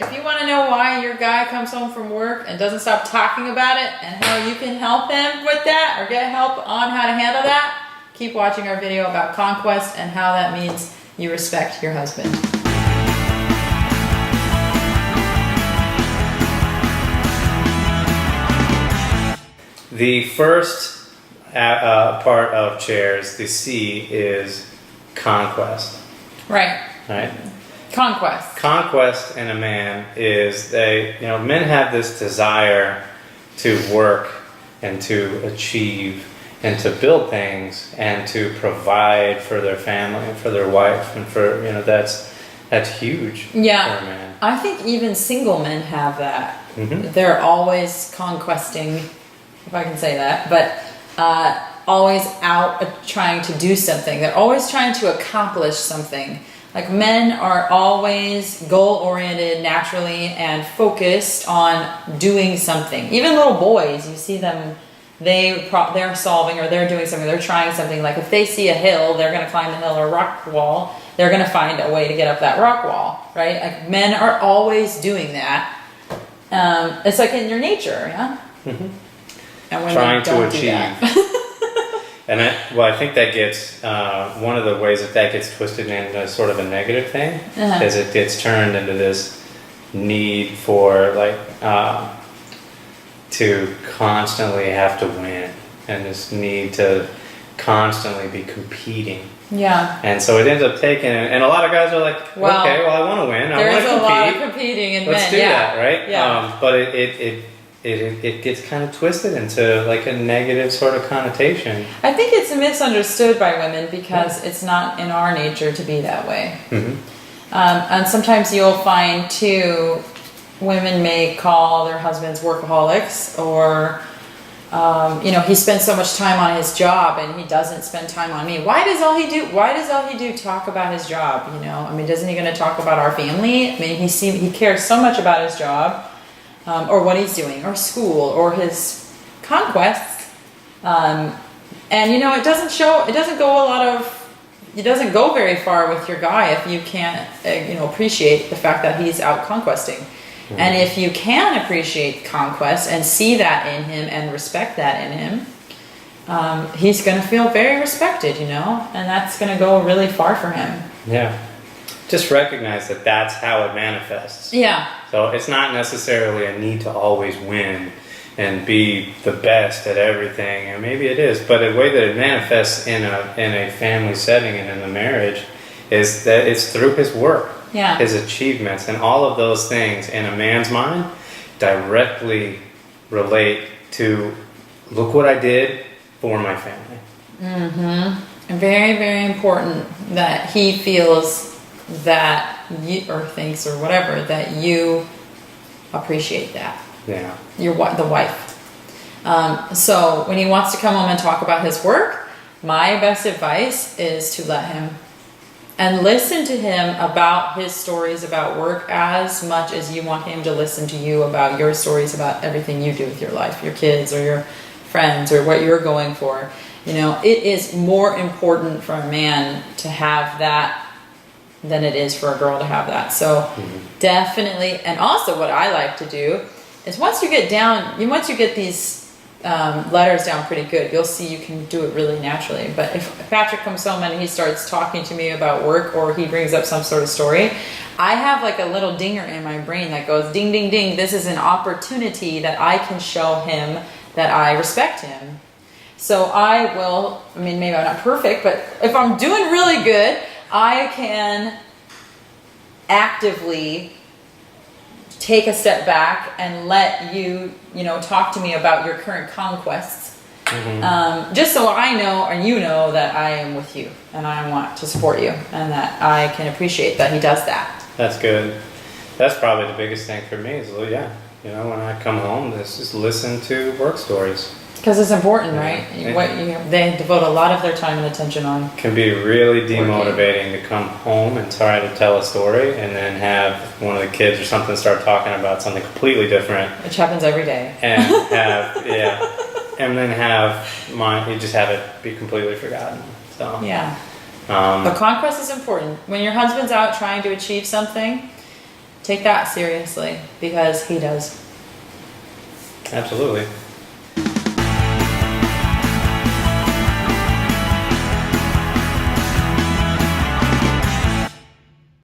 if you want to know why your guy comes home from work and doesn't stop talking about it and how you can help him with that or get help on how to handle that, keep watching our video about conquest and how that means you respect your husband. The first part of chairs, the C, is conquest. Right. Right? Conquest. Conquest in a man is men have this desire to work and to achieve and to build things and to provide for their family and for their wife and for, that's huge for a man. I think even single men have that. Mm-hmm. They're always conquesting, if I can say that, but always out trying to do something. They're always trying to accomplish something. Like men are always goal-oriented naturally and focused on doing something. Even little boys, you see them, they're solving or they're doing something, they're trying something. Like if they see a hill, they're going to climb the hill or rock wall, they're going to find a way to get up that rock wall, right? Like men are always doing that. It's like in your nature, yeah? Mm-hmm. And when trying to achieve. And I think that gets, one of the ways that gets twisted into sort of a negative thing is it gets turned into this need for to constantly have to win and this need to constantly be competing. Yeah. And so it ends up taking, and a lot of guys are like, okay, well I want to win, I want to compete. There's a lot of competing in men. Let's do that, right? Yeah. But it gets kind of twisted into like a negative sort of connotation. I think it's misunderstood by women because it's not in our nature to be that way. Mm-hmm. And sometimes you'll find too, women may call their husbands workaholics or, he spends so much time on his job and he doesn't spend time on me. Why does all he do talk about his job? Isn't he going to talk about our family? I mean, he cares so much about his job. Or what he's doing, or school, or his conquests, and it doesn't go very far with your guy if you can't, appreciate the fact that he's out conquesting. Mm-hmm. And if you can appreciate conquest and see that in him and respect that in him, he's going to feel very respected, and that's going to go really far for him. Yeah. Just recognize that that's how it manifests. Yeah. So it's not necessarily a need to always win and be the best at everything, and maybe it is, but the way that it manifests in a family setting and in the marriage is that it's through his work, his achievements, and all of those things in a man's mind directly relate to, look what I did for my family. Mm-hmm. Very, very important that he feels that you, or thinks or whatever, that you appreciate that. Yeah. The wife. So when he wants to come home and talk about his work, my best advice is to let him and listen to him about his stories about work as much as you want him to listen to you about your stories about everything you do with your life, your kids or your friends or what you're going for. It is more important for a man to have that than it is for a girl to have that. So definitely, and also what I like to do is once you get these letters down pretty good, you'll see you can do it really naturally. But if Patrick comes home and he starts talking to me about work or he brings up some sort of story, I have like a little dinger in my brain that goes ding, ding, ding. This is an opportunity that I can show him that I respect him. So I will, maybe I'm not perfect, but if I'm doing really good, I can actively take a step back and let you, talk to me about your current conquests. Mm-hmm. Just so I know and you know that I am with you and I want to support you and that I can appreciate that he does that. That's good. That's probably the biggest thing for me is, when I come home, just listen to work stories. Because it's important, right? They devote a lot of their time and attention on. It can be really demotivating to come home and try to tell a story and then have one of the kids or something start talking about something completely different. Which happens every day. And you just have it be completely forgotten. So yeah. But conquest is important. When your husband's out trying to achieve something, take that seriously because he does. Absolutely.